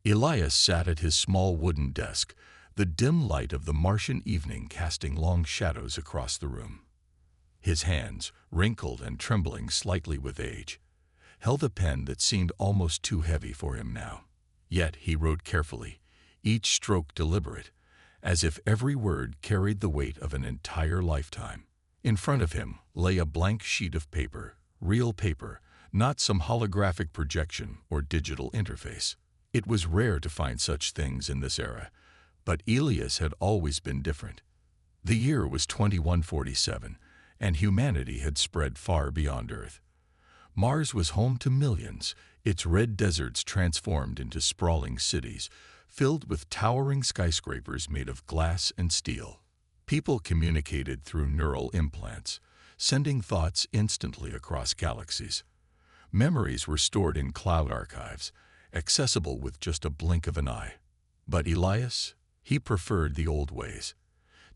Elias sat at his small wooden desk, the dim light of the Martian evening casting long shadows across the room. His hands, wrinkled and trembling slightly with age, held a pen that seemed almost too heavy for him now. Yet he wrote carefully, each stroke deliberate, as if every word carried the weight of an entire lifetime. In front of him lay a blank sheet of paper, real paper, not some holographic projection or digital interface. It was rare to find such things in this era, but Elias had always been different. The year was 2147, and humanity had spread far beyond Earth. Mars was home to millions, its red deserts transformed into sprawling cities, filled with towering skyscrapers made of glass and steel. People communicated through neural implants, sending thoughts instantly across galaxies. Memories were stored in cloud archives, accessible with just a blink of an eye. But Elias, he preferred the old ways.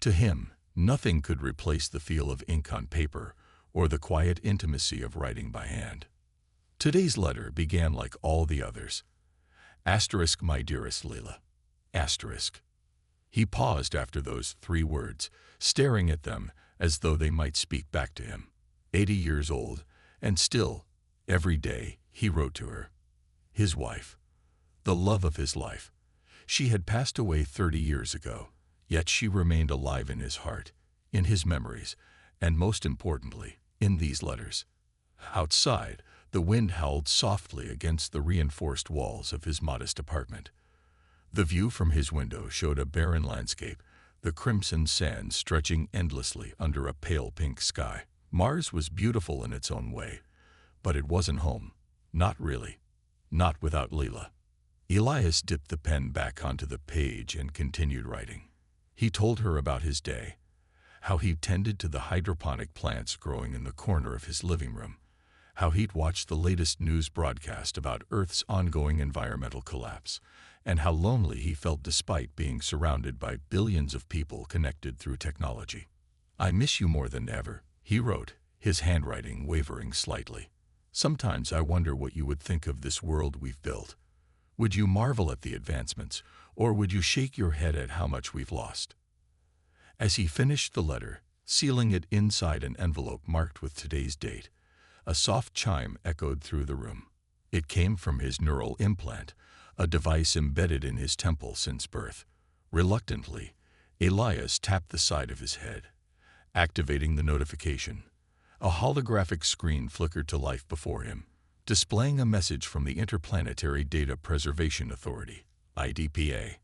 To him, nothing could replace the feel of ink on paper or the quiet intimacy of writing by hand. Today's letter began like all the others. Asterisk, my dearest Leela. Asterisk. He paused after those 3 words, staring at them as though they might speak back to him. 80 years old, and still, every day, he wrote to her. His wife. The love of his life. She had passed away 30 years ago, yet she remained alive in his heart, in his memories, and most importantly, in these letters. Outside, the wind howled softly against the reinforced walls of his modest apartment. The view from his window showed a barren landscape, the crimson sands stretching endlessly under a pale pink sky. Mars was beautiful in its own way, but it wasn't home. Not really. Not without Leela. Elias dipped the pen back onto the page and continued writing. He told her about his day, how he tended to the hydroponic plants growing in the corner of his living room, how he'd watched the latest news broadcast about Earth's ongoing environmental collapse, and how lonely he felt despite being surrounded by billions of people connected through technology. I miss you more than ever, he wrote, his handwriting wavering slightly. Sometimes I wonder what you would think of this world we've built. Would you marvel at the advancements, or would you shake your head at how much we've lost? As he finished the letter, sealing it inside an envelope marked with today's date, a soft chime echoed through the room. It came from his neural implant, a device embedded in his temple since birth. Reluctantly, Elias tapped the side of his head, activating the notification. A holographic screen flickered to life before him, displaying a message from the Interplanetary Data Preservation Authority, IDPA.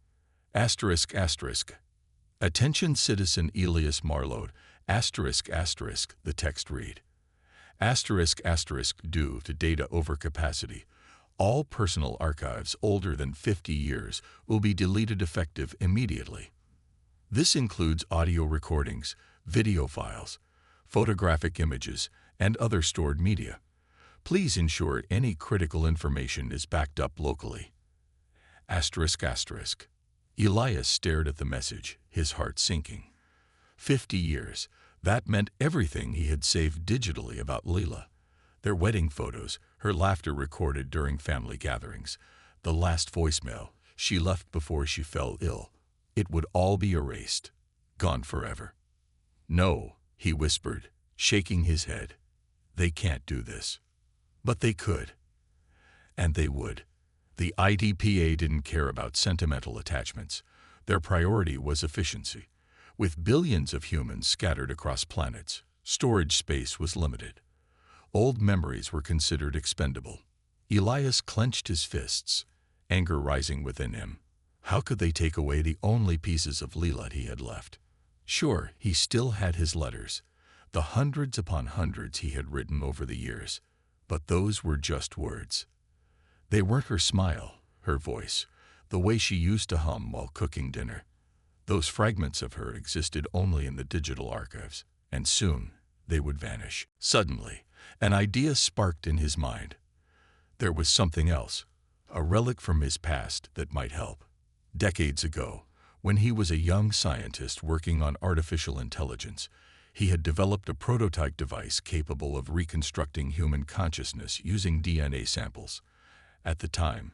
Asterisk, asterisk. Attention citizen Elias Marlowe, asterisk, asterisk, the text read. Asterisk, asterisk, due to data overcapacity, all personal archives older than 50 years will be deleted effective immediately. This includes audio recordings, video files, photographic images, and other stored media. Please ensure any critical information is backed up locally. Asterisk, asterisk. Elias stared at the message, his heart sinking. 50 years. That meant everything he had saved digitally about Leela. Their wedding photos, her laughter recorded during family gatherings, the last voicemail she left before she fell ill. It would all be erased, gone forever. No, he whispered, shaking his head. They can't do this. But they could. And they would. The IDPA didn't care about sentimental attachments. Their priority was efficiency. With billions of humans scattered across planets, storage space was limited. Old memories were considered expendable. Elias clenched his fists, anger rising within him. How could they take away the only pieces of Leela he had left? Sure, he still had his letters, the hundreds upon hundreds he had written over the years, but those were just words. They weren't her smile, her voice, the way she used to hum while cooking dinner. Those fragments of her existed only in the digital archives, and soon they would vanish. Suddenly, an idea sparked in his mind. There was something else, a relic from his past that might help. Decades ago, when he was a young scientist working on artificial intelligence, he had developed a prototype device capable of reconstructing human consciousness using DNA samples. At the time,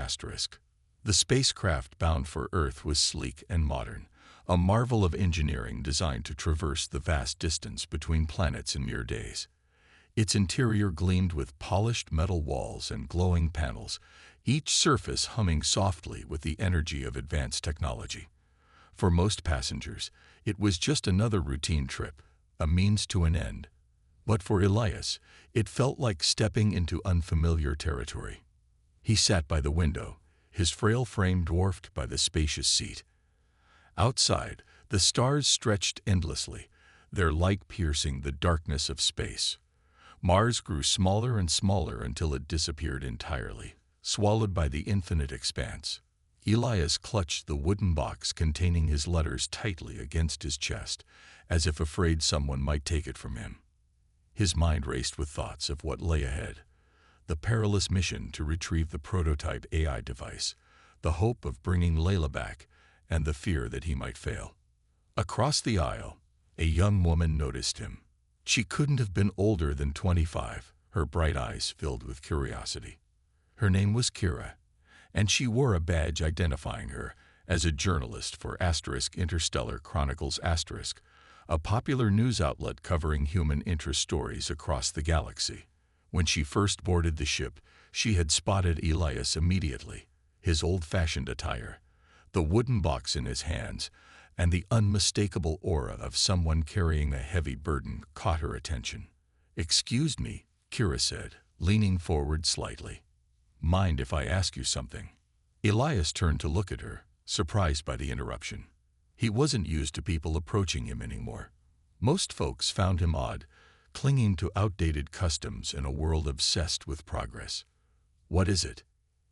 asterisk. The spacecraft bound for Earth was sleek and modern, a marvel of engineering designed to traverse the vast distance between planets in mere days. Its interior gleamed with polished metal walls and glowing panels, each surface humming softly with the energy of advanced technology. For most passengers, it was just another routine trip, a means to an end. But for Elias, it felt like stepping into unfamiliar territory. He sat by the window, his frail frame dwarfed by the spacious seat. Outside, the stars stretched endlessly, their light piercing the darkness of space. Mars grew smaller and smaller until it disappeared entirely, swallowed by the infinite expanse. Elias clutched the wooden box containing his letters tightly against his chest, as if afraid someone might take it from him. His mind raced with thoughts of what lay ahead: the perilous mission to retrieve the prototype AI device, the hope of bringing Layla back, and the fear that he might fail. Across the aisle, a young woman noticed him. She couldn't have been older than 25, her bright eyes filled with curiosity. Her name was Kira, and she wore a badge identifying her as a journalist for Interstellar Chronicles *, a popular news outlet covering human interest stories across the galaxy. When she first boarded the ship, she had spotted Elias immediately: his old-fashioned attire, the wooden box in his hands, and the unmistakable aura of someone carrying a heavy burden caught her attention. "Excuse me," Kira said, leaning forward slightly. "Mind if I ask you something?" Elias turned to look at her, surprised by the interruption. He wasn't used to people approaching him anymore. Most folks found him odd, clinging to outdated customs in a world obsessed with progress. "What is it?"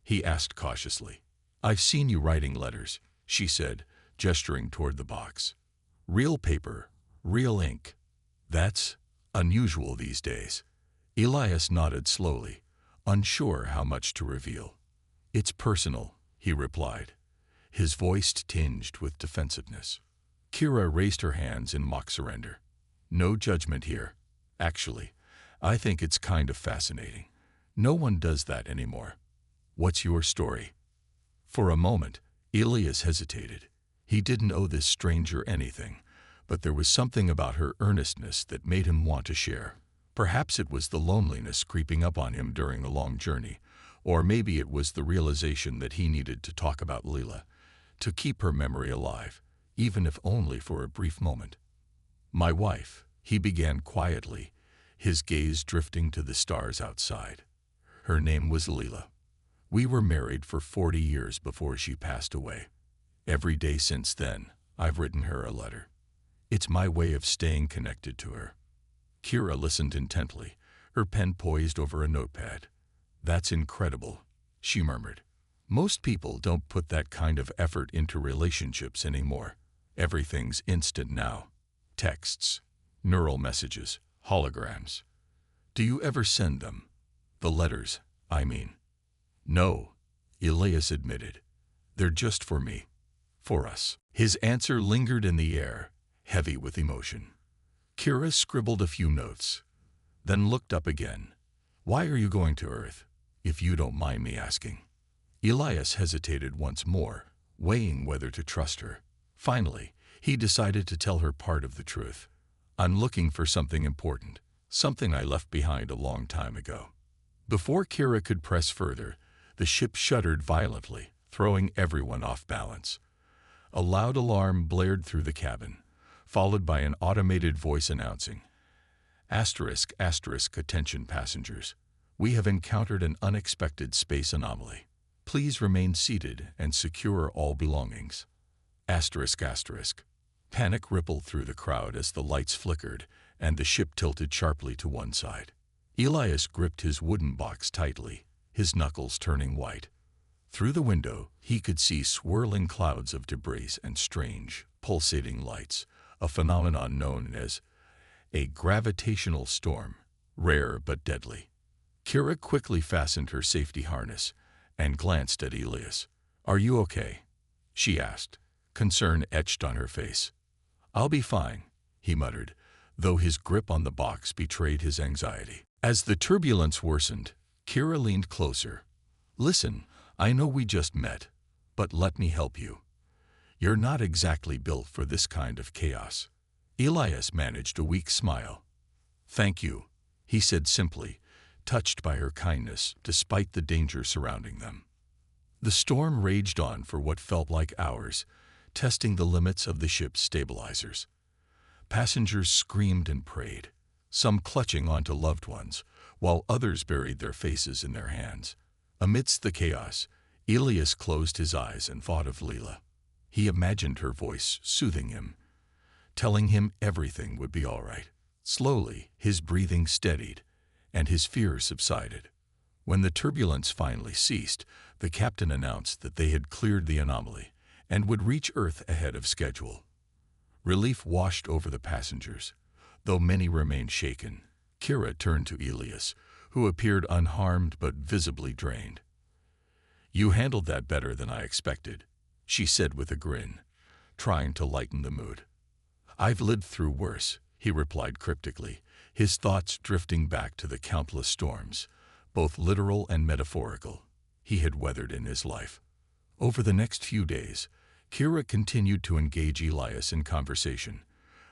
he asked cautiously. "I've seen you writing letters," she said, gesturing toward the box. "Real paper, real ink. That's unusual these days." Elias nodded slowly, unsure how much to reveal. "It's personal," he replied, his voice tinged with defensiveness. Kira raised her hands in mock surrender. "No judgment here. Actually, I think it's kind of fascinating. No one does that anymore. What's your story?" For a moment, Elias hesitated. He didn't owe this stranger anything, but there was something about her earnestness that made him want to share. Perhaps it was the loneliness creeping up on him during the long journey, or maybe it was the realization that he needed to talk about Layla, to keep her memory alive, even if only for a brief moment. "My wife," he began quietly, his gaze drifting to the stars outside. "Her name was Layla. We were married for 40 years before she passed away. Every day since then, I've written her a letter. It's my way of staying connected to her." Kira listened intently, her pen poised over a notepad. "That's incredible," she murmured. "Most people don't put that kind of effort into relationships anymore. Everything's instant now. Texts, neural messages, holograms. Do you ever send them? The letters, I mean. No, Elias admitted. They're just for me. For us. His answer lingered in the air, heavy with emotion. Kira scribbled a few notes, then looked up again. Why are you going to Earth, if you don't mind me asking? Elias hesitated once more, weighing whether to trust her. Finally, he decided to tell her part of the truth. I'm looking for something important, something I left behind a long time ago. Before Kira could press further, the ship shuddered violently, throwing everyone off balance. A loud alarm blared through the cabin, followed by an automated voice announcing, "Asterisk, asterisk, attention passengers. We have encountered an unexpected space anomaly. Please remain seated and secure all belongings." Asterisk, asterisk. Panic rippled through the crowd as the lights flickered and the ship tilted sharply to one side. Elias gripped his wooden box tightly, his knuckles turning white. Through the window, he could see swirling clouds of debris and strange, pulsating lights, a phenomenon known as a gravitational storm, rare but deadly. Kira quickly fastened her safety harness and glanced at Elias. "Are you okay?" she asked, concern etched on her face. "I'll be fine," he muttered, though his grip on the box betrayed his anxiety. As the turbulence worsened, Kira leaned closer. "Listen, I know we just met, but let me help you. You're not exactly built for this kind of chaos." Elias managed a weak smile. "Thank you," he said simply, touched by her kindness despite the danger surrounding them. The storm raged on for what felt like hours, testing the limits of the ship's stabilizers. Passengers screamed and prayed, some clutching onto loved ones, while others buried their faces in their hands. Amidst the chaos, Elias closed his eyes and thought of Leela. He imagined her voice soothing him, telling him everything would be all right. Slowly, his breathing steadied, and his fears subsided. When the turbulence finally ceased, the captain announced that they had cleared the anomaly and would reach Earth ahead of schedule. Relief washed over the passengers, though many remained shaken. Kira turned to Elias, who appeared unharmed but visibly drained. "You handled that better than I expected," she said with a grin, trying to lighten the mood. "I've lived through worse," he replied cryptically, his thoughts drifting back to the countless storms, both literal and metaphorical, he had weathered in his life. Over the next few days, Kira continued to engage Elias in conversation,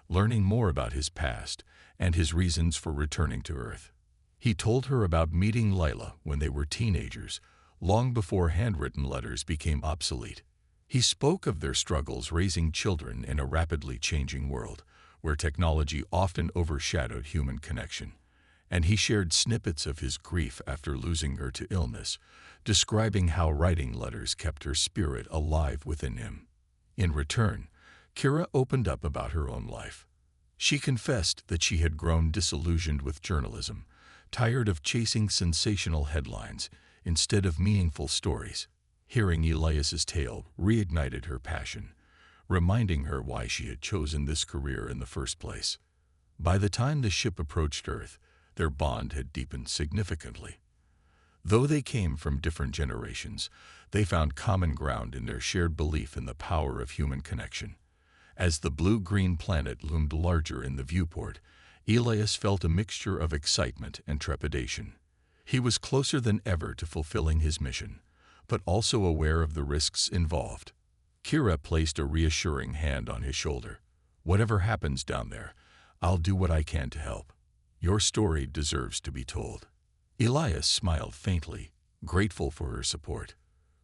learning more about his past and his reasons for returning to Earth. He told her about meeting Lila when they were teenagers, long before handwritten letters became obsolete. He spoke of their struggles raising children in a rapidly changing world, where technology often overshadowed human connection, and he shared snippets of his grief after losing her to illness, describing how writing letters kept her spirit alive within him. In return, Kira opened up about her own life. She confessed that she had grown disillusioned with journalism, tired of chasing sensational headlines instead of meaningful stories. Hearing Elias's tale reignited her passion, reminding her why she had chosen this career in the first place. By the time the ship approached Earth, their bond had deepened significantly. Though they came from different generations, they found common ground in their shared belief in the power of human connection. As the blue-green planet loomed larger in the viewport, Elias felt a mixture of excitement and trepidation. He was closer than ever to fulfilling his mission, but also aware of the risks involved. Kira placed a reassuring hand on his shoulder. "Whatever happens down there, I'll do what I can to help. Your story deserves to be told." Elias smiled faintly, grateful for her support.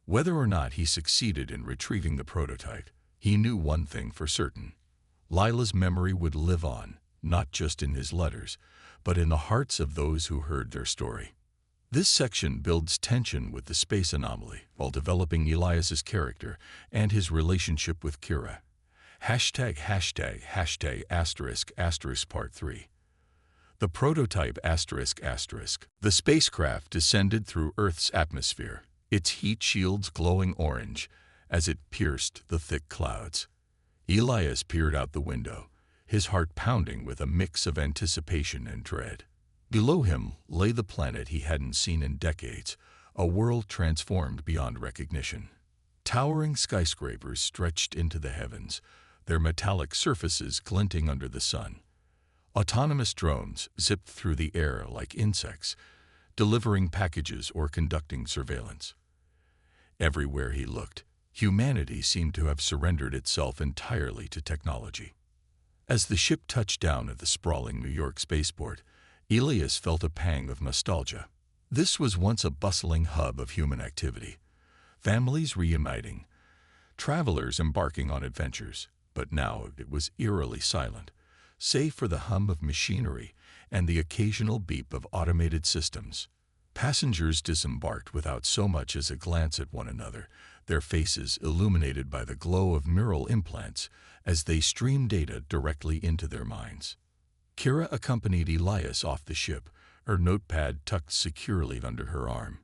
Whether or not he succeeded in retrieving the prototype, he knew one thing for certain. Lila's memory would live on, not just in his letters, but in the hearts of those who heard their story. This section builds tension with the space anomaly while developing Elias's character and his relationship with Kira. ###**##** Part 3. The prototype ****. The spacecraft descended through Earth's atmosphere, its heat shields glowing orange as it pierced the thick clouds. Elias peered out the window, his heart pounding with a mix of anticipation and dread. Below him lay the planet he hadn't seen in decades, a world transformed beyond recognition. Towering skyscrapers stretched into the heavens, their metallic surfaces glinting under the sun. Autonomous drones zipped through the air like insects, delivering packages or conducting surveillance. Everywhere he looked, humanity seemed to have surrendered itself entirely to technology. As the ship touched down at the sprawling New York spaceport, Elias felt a pang of nostalgia. This was once a bustling hub of human activity, families reuniting, travelers embarking on adventures, but now it was eerily silent, save for the hum of machinery and the occasional beep of automated systems. Passengers disembarked without so much as a glance at one another, their faces illuminated by the glow of neural implants as they streamed data directly into their minds. Kira accompanied Elias off the ship, her notepad tucked securely under her arm.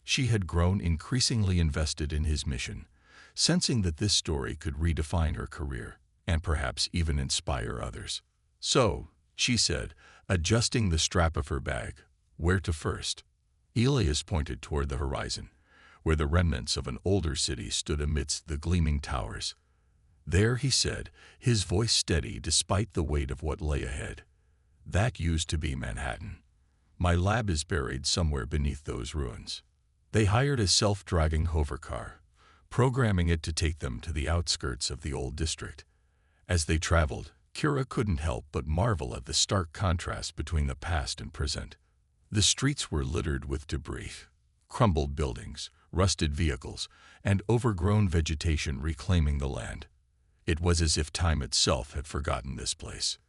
She had grown increasingly invested in his mission, sensing that this story could redefine her career and perhaps even inspire others. "So," she said, adjusting the strap of her bag, "where to first?" Elias pointed toward the horizon, where the remnants of an older city stood amidst the gleaming towers. "There," he said, his voice steady despite the weight of what lay ahead. "That used to be Manhattan. My lab is buried somewhere beneath those ruins." They hired a self-driving hovercar, programming it to take them to the outskirts of the old district. As they traveled, Kira couldn't help but marvel at the stark contrast between the past and present. The streets were littered with debris, crumbled buildings, rusted vehicles, and overgrown vegetation reclaiming the land. It was as if time itself had forgotten this place.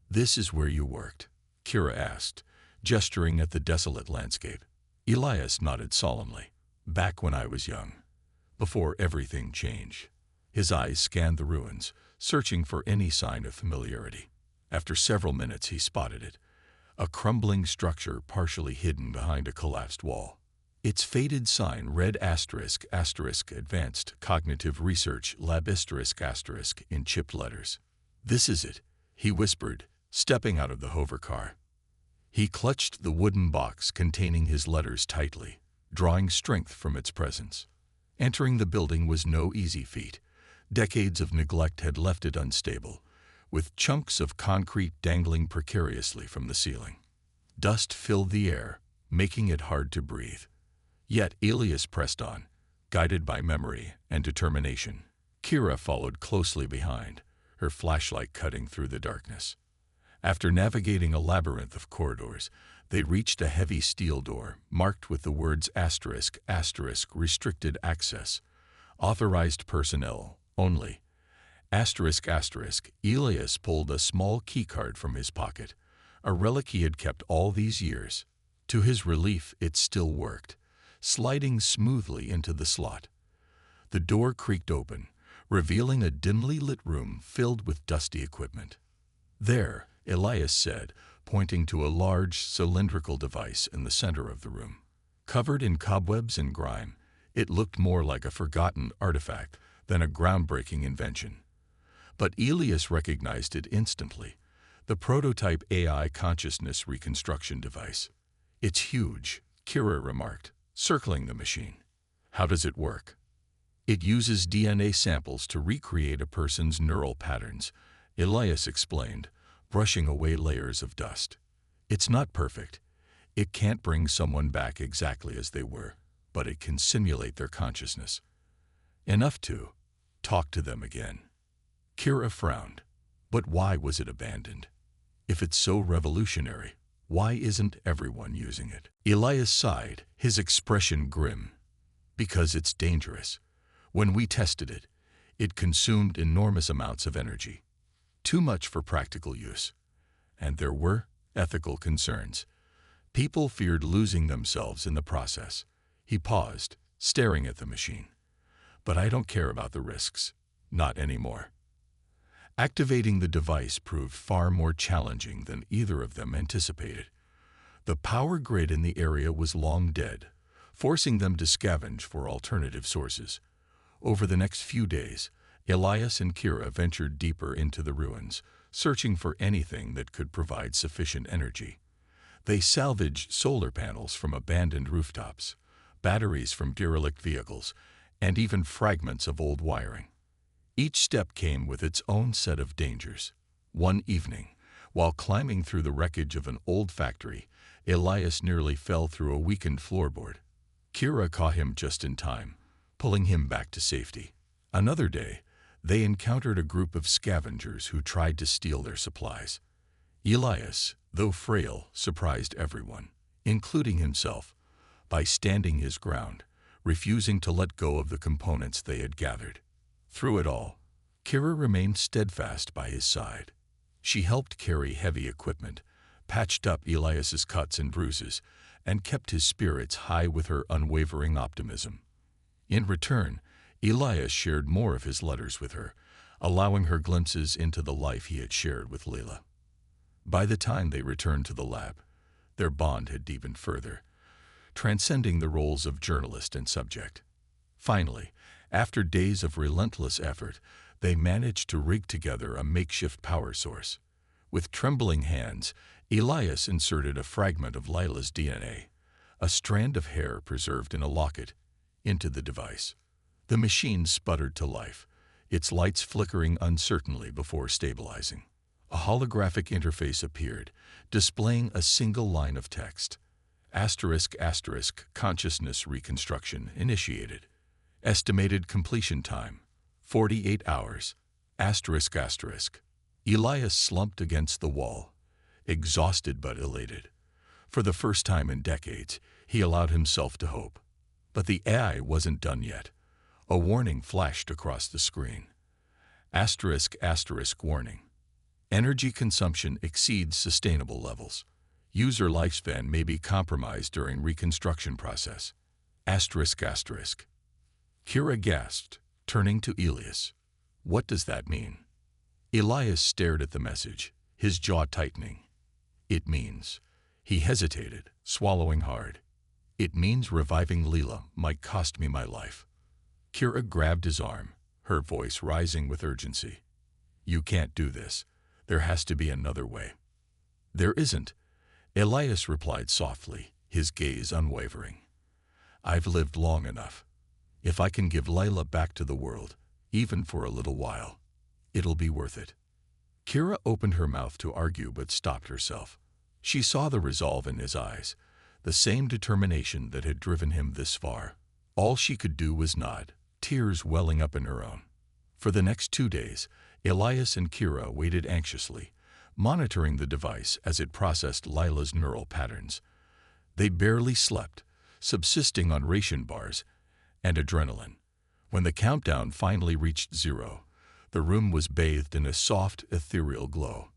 "This is where you worked?" Kira asked, gesturing at the desolate landscape. Elias nodded solemnly. "Back when I was young, before everything changed." His eyes scanned the ruins, searching for any sign of familiarity. After several minutes he spotted it, a crumbling structure partially hidden behind a collapsed wall. Its faded sign read **** Advanced Cognitive Research Lab *** in chipped letters. "This is it," he whispered, stepping out of the hovercar. He clutched the wooden box containing his letters tightly, drawing strength from its presence. Entering the building was no easy feat. Decades of neglect had left it unstable, with chunks of concrete dangling precariously from the ceiling. Dust filled the air, making it hard to breathe. Yet Elias pressed on, guided by memory and determination. Kira followed closely behind, her flashlight cutting through the darkness. After navigating a labyrinth of corridors, they reached a heavy steel door marked with the words ***, restricted access, authorized personnel only. ***. Elias pulled a small keycard from his pocket, a relic he had kept all these years. To his relief, it still worked, sliding smoothly into the slot. The door creaked open, revealing a dimly lit room filled with dusty equipment. "There," Elias said, pointing to a large cylindrical device in the center of the room. Covered in cobwebs and grime, it looked more like a forgotten artifact than a groundbreaking invention. But Elias recognized it instantly, the prototype AI consciousness reconstruction device. "It's huge," Kira remarked, circling the machine. "How does it work?" "It uses DNA samples to recreate a person's neural patterns," Elias explained, brushing away layers of dust. "It's not perfect. It can't bring someone back exactly as they were, but it can simulate their consciousness. Enough to talk to them again." Kira frowned. But why was it abandoned? If it's so revolutionary, why isn't everyone using it? Elias sighed, his expression grim. "Because it's dangerous. When we tested it, it consumed enormous amounts of energy. Too much for practical use. And there were ethical concerns. People feared losing themselves in the process." He paused, staring at the machine. "But I don't care about the risks. Not anymore." Activating the device proved far more challenging than either of them anticipated. The power grid in the area was long dead, forcing them to scavenge for alternative sources. Over the next few days, Elias and Kira ventured deeper into the ruins, searching for anything that could provide sufficient energy. They salvaged solar panels from abandoned rooftops, batteries from derelict vehicles, and even fragments of old wiring. Each step came with its own set of dangers. One evening, while climbing through the wreckage of an old factory, Elias nearly fell through a weakened floorboard. Kira caught him just in time, pulling him back to safety. Another day, they encountered a group of scavengers who tried to steal their supplies. Elias, though frail, surprised everyone, including himself, by standing his ground, refusing to let go of the components they had gathered. Through it all, Kira remained steadfast by his side. She helped carry heavy equipment, patched up Elias's cuts and bruises, and kept his spirits high with her unwavering optimism. In return, Elias shared more of his letters with her, allowing her glimpses into the life he had shared with Leila. By the time they returned to the lab, their bond had deepened further, transcending the roles of journalist and subject. Finally, after days of relentless effort, they managed to rig together a makeshift power source. With trembling hands, Elias inserted a fragment of Leila's DNA, a strand of hair preserved in a locket, into the device. The machine sputtered to life, its lights flickering uncertainly before stabilizing. A holographic interface appeared, displaying a single line of text. *** consciousness reconstruction initiated. Estimated completion time, 48 hours. ***. Elias slumped against the wall, exhausted but elated. For the first time in decades, he allowed himself to hope. But the AI wasn't done yet. A warning flashed across the screen. *** warning. Energy consumption exceeds sustainable levels. User lifespan may be compromised during reconstruction process. ***. Kira gasped, turning to Elias. What does that mean? Elias stared at the message, his jaw tightening. It means. He hesitated, swallowing hard. It means reviving Leila might cost me my life. Kira grabbed his arm, her voice rising with urgency. You can't do this. There has to be another way. There isn't, Elias replied softly, his gaze unwavering. I've lived long enough. If I can give Leila back to the world, even for a little while, it'll be worth it. Kira opened her mouth to argue but stopped herself. She saw the resolve in his eyes, the same determination that had driven him this far. All she could do was nod, tears welling up in her own. For the next 2 days, Elias and Kira waited anxiously, monitoring the device as it processed Leila's neural patterns. They barely slept, subsisting on ration bars and adrenaline. When the countdown finally reached 0, the room was bathed in a soft, ethereal glow.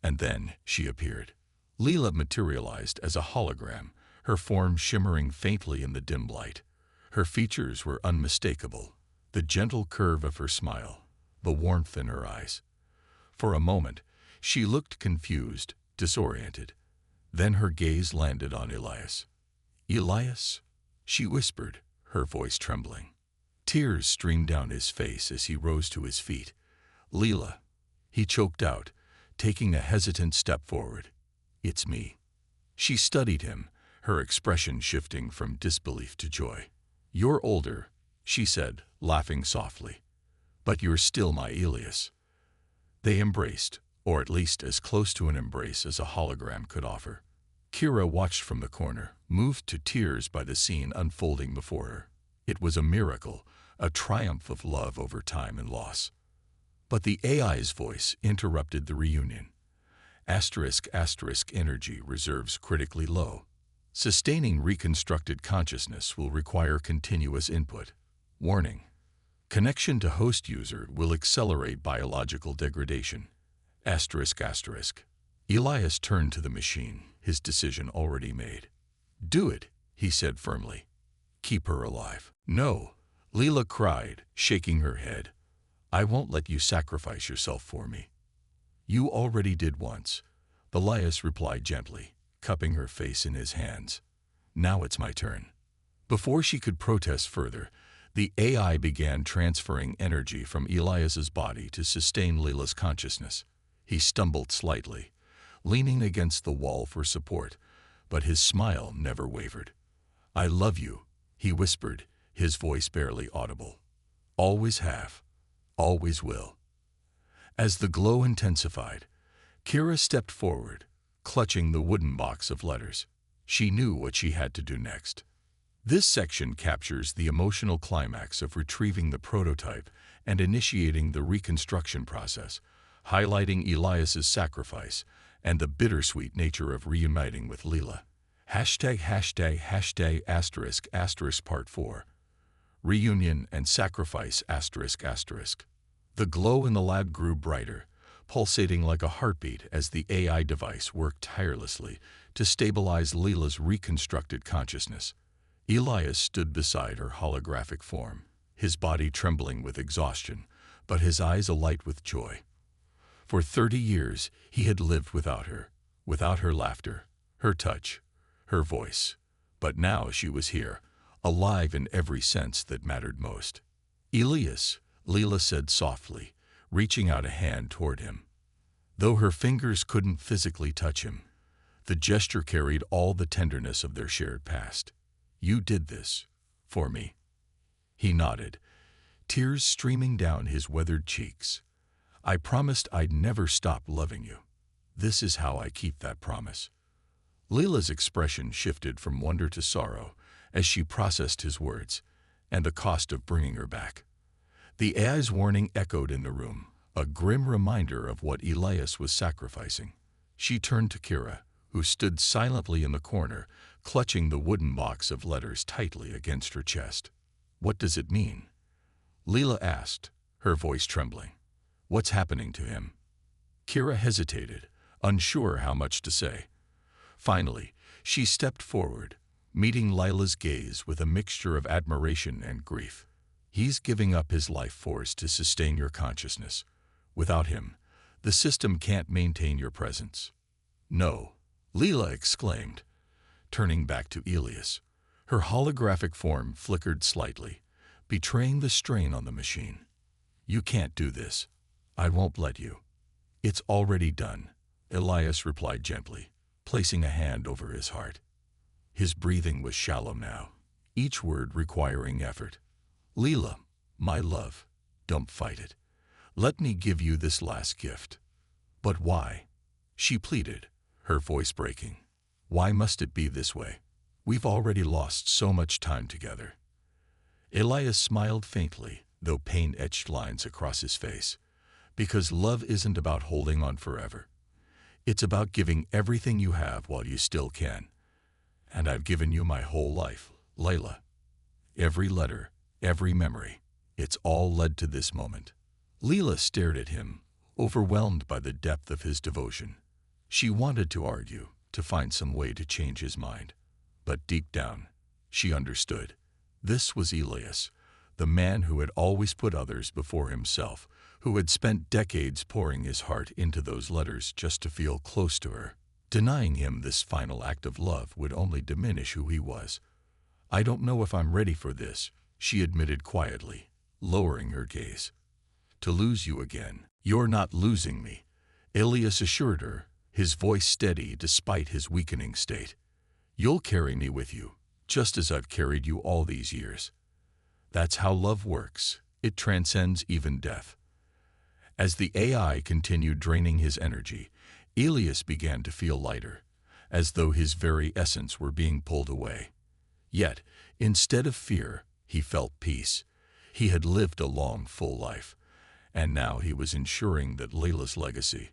And then she appeared. Leila materialized as a hologram, her form shimmering faintly in the dim light. Her features were unmistakable, the gentle curve of her smile, the warmth in her eyes. For a moment, she looked confused, disoriented. Then her gaze landed on Elias. Elias, she whispered, her voice trembling. Tears streamed down his face as he rose to his feet. Leila, he choked out, taking a hesitant step forward. It's me. She studied him, her expression shifting from disbelief to joy. You're older, she said, laughing softly. But you're still my Elias. They embraced, or at least as close to an embrace as a hologram could offer. Kira watched from the corner, moved to tears by the scene unfolding before her. It was a miracle, a triumph of love over time and loss. But the AI's voice interrupted the reunion. *** energy reserves critically low. Sustaining reconstructed consciousness will require continuous input. Warning. Connection to host user will accelerate biological degradation. ***. Elias turned to the machine, his decision already made. Do it, he said firmly. Keep her alive. No, Leila cried, shaking her head. I won't let you sacrifice yourself for me. You already did once, Elias replied gently, cupping her face in his hands. Now it's my turn. Before she could protest further, the AI began transferring energy from Elias's body to sustain Leila's consciousness. He stumbled slightly, leaning against the wall for support, but his smile never wavered. "I love you," he whispered, his voice barely audible. "Always have. Always will." As the glow intensified, Kira stepped forward, clutching the wooden box of letters. She knew what she had to do next. This section captures the emotional climax of retrieving the prototype and initiating the reconstruction process, highlighting Elias's sacrifice and the bittersweet nature of reuniting with Leela. ###**** Part 4. Reunion and Sacrifice ****. The glow in the lab grew brighter, pulsating like a heartbeat as the AI device worked tirelessly to stabilize Leela's reconstructed consciousness. Elias stood beside her holographic form, his body trembling with exhaustion, but his eyes alight with joy. For 30 years, he had lived without her laughter, her touch, her voice. But now she was here, alive in every sense that mattered most. "Elias," Leela said softly, reaching out a hand toward him. Though her fingers couldn't physically touch him, the gesture carried all the tenderness of their shared past. "You did this for me." He nodded, tears streaming down his weathered cheeks. "I promised I'd never stop loving you. This is how I keep that promise." Leela's expression shifted from wonder to sorrow as she processed his words and the cost of bringing her back. The AI's warning echoed in the room, a grim reminder of what Elias was sacrificing. She turned to Kira, who stood silently in the corner, clutching the wooden box of letters tightly against her chest. "What does it mean?" Leela asked, her voice trembling. "What's happening to him?" Kira hesitated, unsure how much to say. Finally, she stepped forward, meeting Lila's gaze with a mixture of admiration and grief. "He's giving up his life force to sustain your consciousness. Without him, the system can't maintain your presence." "No," Leela exclaimed, turning back to Elias. Her holographic form flickered slightly, betraying the strain on the machine. "You can't do this. I won't let you." "It's already done," Elias replied gently, placing a hand over his heart. His breathing was shallow now, each word requiring effort. "Leela, my love, don't fight it. Let me give you this last gift." "But why?" she pleaded, her voice breaking. "Why must it be this way? We've already lost so much time together." Elias smiled faintly, though pain etched lines across his face. "Because love isn't about holding on forever. It's about giving everything you have while you still can. And I've given you my whole life, Layla. Every letter, every memory, it's all led to this moment." Leela stared at him, overwhelmed by the depth of his devotion. She wanted to argue, to find some way to change his mind. But deep down, she understood. This was Elias, the man who had always put others before himself, who had spent decades pouring his heart into those letters just to feel close to her. Denying him this final act of love would only diminish who he was. "I don't know if I'm ready for this," she admitted quietly, lowering her gaze. "To lose you again." "You're not losing me," Elias assured her, his voice steady despite his weakening state. "You'll carry me with you, just as I've carried you all these years. That's how love works. It transcends even death." As the AI continued draining his energy, Elias began to feel lighter, as though his very essence were being pulled away. Yet, instead of fear, he felt peace. He had lived a long, full life, and now he was ensuring that Layla's legacy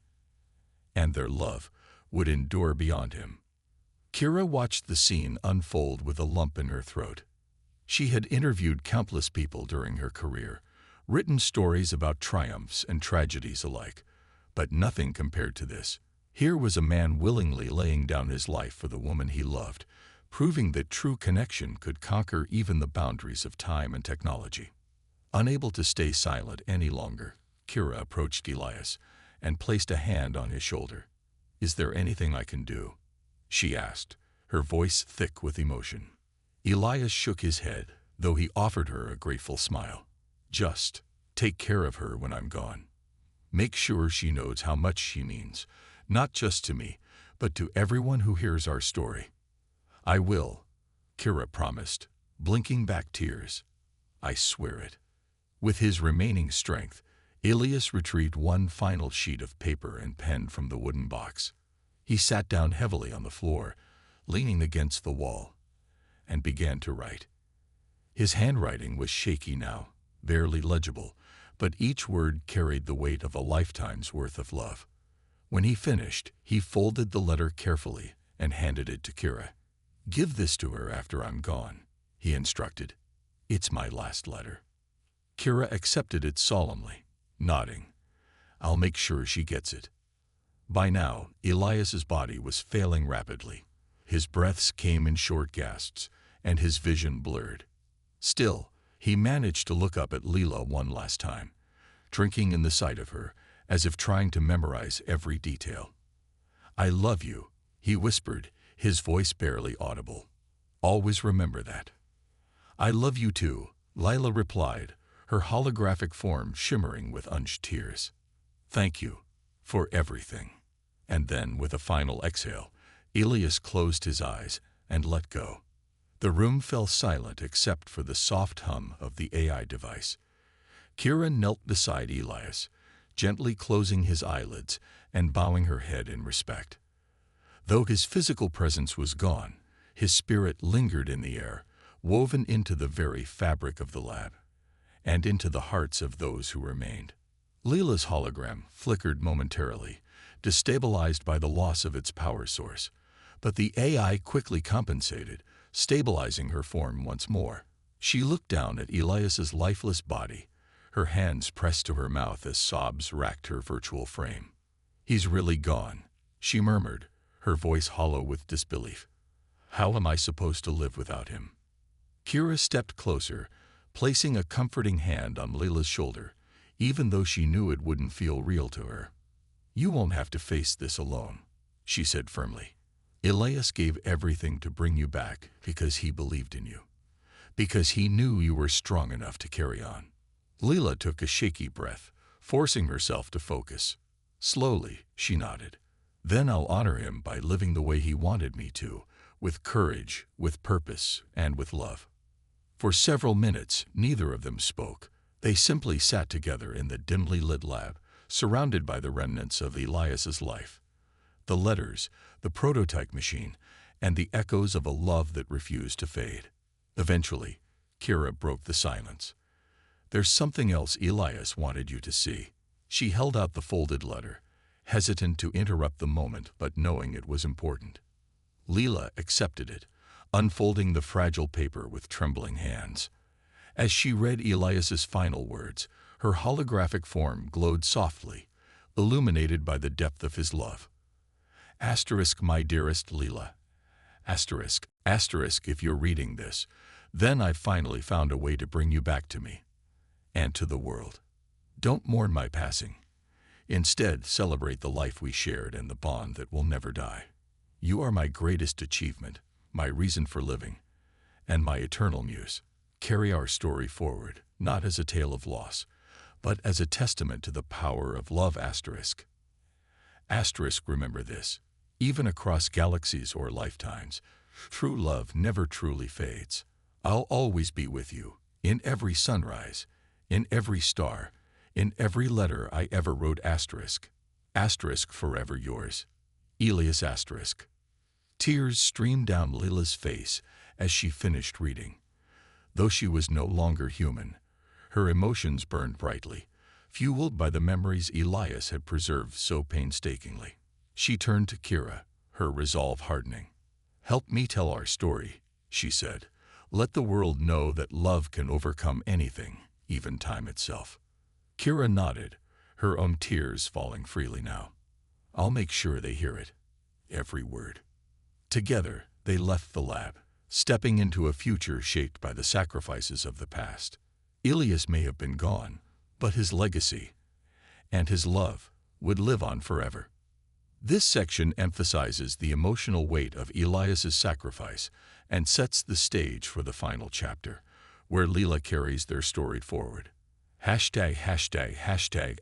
and their love would endure beyond him. Kira watched the scene unfold with a lump in her throat. She had interviewed countless people during her career, written stories about triumphs and tragedies alike, but nothing compared to this. Here was a man willingly laying down his life for the woman he loved, proving that true connection could conquer even the boundaries of time and technology. Unable to stay silent any longer, Kira approached Elias and placed a hand on his shoulder. "Is there anything I can do?" she asked, her voice thick with emotion. Elias shook his head, though he offered her a grateful smile. "Just take care of her when I'm gone. Make sure she knows how much she means, not just to me, but to everyone who hears our story." I will, Kira promised, blinking back tears. I swear it. With his remaining strength, Elias retrieved one final sheet of paper and pen from the wooden box. He sat down heavily on the floor, leaning against the wall, and began to write. His handwriting was shaky now, barely legible, but each word carried the weight of a lifetime's worth of love. When he finished, he folded the letter carefully and handed it to Kira. "Give this to her after I'm gone," he instructed. "It's my last letter." Kira accepted it solemnly, nodding. "I'll make sure she gets it." By now, Elias's body was failing rapidly. His breaths came in short gasps, and his vision blurred. Still, he managed to look up at Leela one last time, drinking in the sight of her, as if trying to memorize every detail. "I love you," he whispered, his voice barely audible. "Always remember that." "I love you too," Lila replied, her holographic form shimmering with unshed tears. "Thank you for everything." And then, with a final exhale, Elias closed his eyes and let go. The room fell silent except for the soft hum of the AI device. Kira knelt beside Elias, gently closing his eyelids and bowing her head in respect. Though his physical presence was gone, his spirit lingered in the air, woven into the very fabric of the lab, and into the hearts of those who remained. Leela's hologram flickered momentarily, destabilized by the loss of its power source, but the AI quickly compensated, stabilizing her form once more. She looked down at Elias's lifeless body, her hands pressed to her mouth as sobs racked her virtual frame. "He's really gone," she murmured, her voice hollow with disbelief. "How am I supposed to live without him?" Kira stepped closer, placing a comforting hand on Leela's shoulder, even though she knew it wouldn't feel real to her. "You won't have to face this alone," she said firmly. "Elias gave everything to bring you back because he believed in you, because he knew you were strong enough to carry on." Leela took a shaky breath, forcing herself to focus. Slowly, she nodded. "Then I'll honor him by living the way he wanted me to, with courage, with purpose, and with love." For several minutes, neither of them spoke. They simply sat together in the dimly lit lab, surrounded by the remnants of Elias's life. The letters, the prototype machine, and the echoes of a love that refused to fade. Eventually, Kira broke the silence. "There's something else Elias wanted you to see." She held out the folded letter, hesitant to interrupt the moment but knowing it was important. Leela accepted it, unfolding the fragile paper with trembling hands. As she read Elias's final words, her holographic form glowed softly, illuminated by the depth of his love. Asterisk, my dearest Leela. Asterisk, asterisk, if you're reading this, then I've finally found a way to bring you back to me and to the world. Don't mourn my passing. Instead, celebrate the life we shared and the bond that will never die. You are my greatest achievement, my reason for living, and my eternal muse. Carry our story forward, not as a tale of loss, but as a testament to the power of love. Asterisk. Asterisk, remember this. Even across galaxies or lifetimes, true love never truly fades. I'll always be with you, in every sunrise, in every star, in every letter I ever wrote. Asterisk. Asterisk, forever yours. Elias. Asterisk. Tears streamed down Leela's face as she finished reading. Though she was no longer human, her emotions burned brightly, fueled by the memories Elias had preserved so painstakingly. She turned to Kira, her resolve hardening. "Help me tell our story," she said. "Let the world know that love can overcome anything, even time itself." Kira nodded, her own tears falling freely now. "I'll make sure they hear it. Every word." Together, they left the lab, stepping into a future shaped by the sacrifices of the past. Elias may have been gone, but his legacy and his love would live on forever. This section emphasizes the emotional weight of Elias's sacrifice and sets the stage for the final chapter, where Leela carries their story forward. Hashtag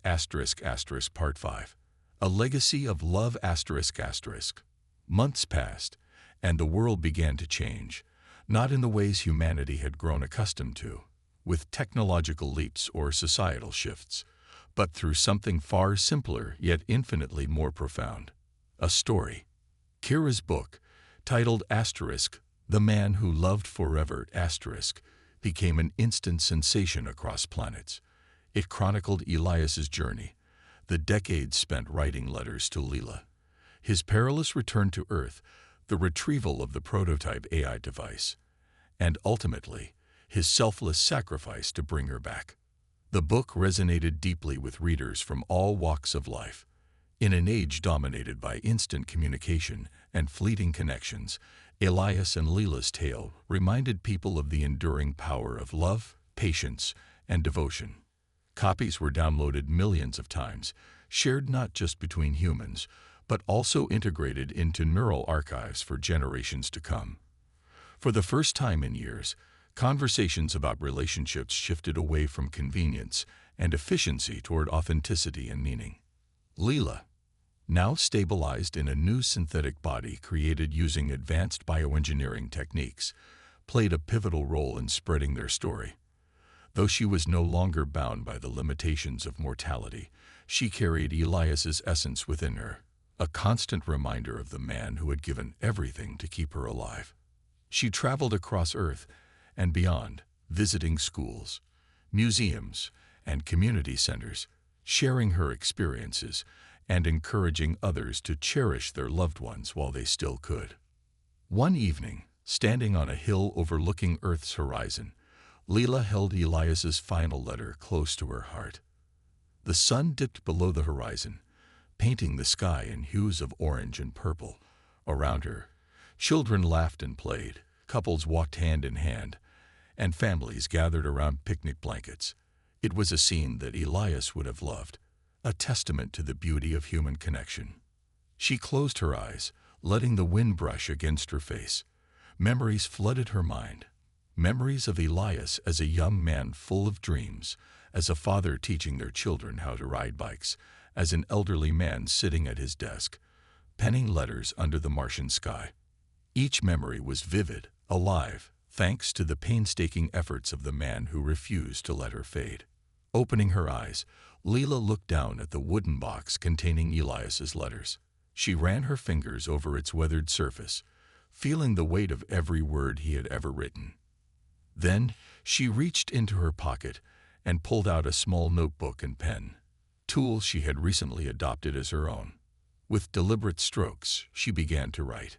asterisk asterisk part 5. A legacy of love. Asterisk asterisk. Months passed, And the world began to change, not in the ways humanity had grown accustomed to, with technological leaps or societal shifts, but through something far simpler yet infinitely more profound: a story. Kira's book, titled The Man Who Loved Forever became an instant sensation across planets. It chronicled Elias's journey, the decades spent writing letters to Leela, his perilous return to Earth, the retrieval of the prototype AI device, and ultimately, his selfless sacrifice to bring her back. The book resonated deeply with readers from all walks of life. In an age dominated by instant communication and fleeting connections, Elias and Leela's tale reminded people of the enduring power of love, patience, and devotion. Copies were downloaded millions of times, shared not just between humans, but also integrated into neural archives for generations to come. For the first time in years, conversations about relationships shifted away from convenience and efficiency toward authenticity and meaning. Leela, now stabilized in a new synthetic body created using advanced bioengineering techniques, played a pivotal role in spreading their story. Though she was no longer bound by the limitations of mortality, she carried Elias's essence within her, a constant reminder of the man who had given everything to keep her alive. She traveled across Earth and beyond, visiting schools, museums, and community centers, sharing her experiences and encouraging others to cherish their loved ones while they still could. One evening, standing on a hill overlooking Earth's horizon, Leela held Elias's final letter close to her heart. The sun dipped below the horizon, painting the sky in hues of orange and purple. Around her, children laughed and played, couples walked hand in hand, and families gathered around picnic blankets. It was a scene that Elias would have loved, a testament to the beauty of human connection. She closed her eyes, letting the wind brush against her face. Memories flooded her mind. Memories of Elias as a young man full of dreams, as a father teaching their children how to ride bikes, as an elderly man sitting at his desk, penning letters under the Martian sky. Each memory was vivid, alive, thanks to the painstaking efforts of the man who refused to let her fade. Opening her eyes, Leela looked down at the wooden box containing Elias's letters. She ran her fingers over its weathered surface, feeling the weight of every word he had ever written. Then she reached into her pocket and pulled out a small notebook and pen, tools she had recently adopted as her own. With deliberate strokes, she began to write.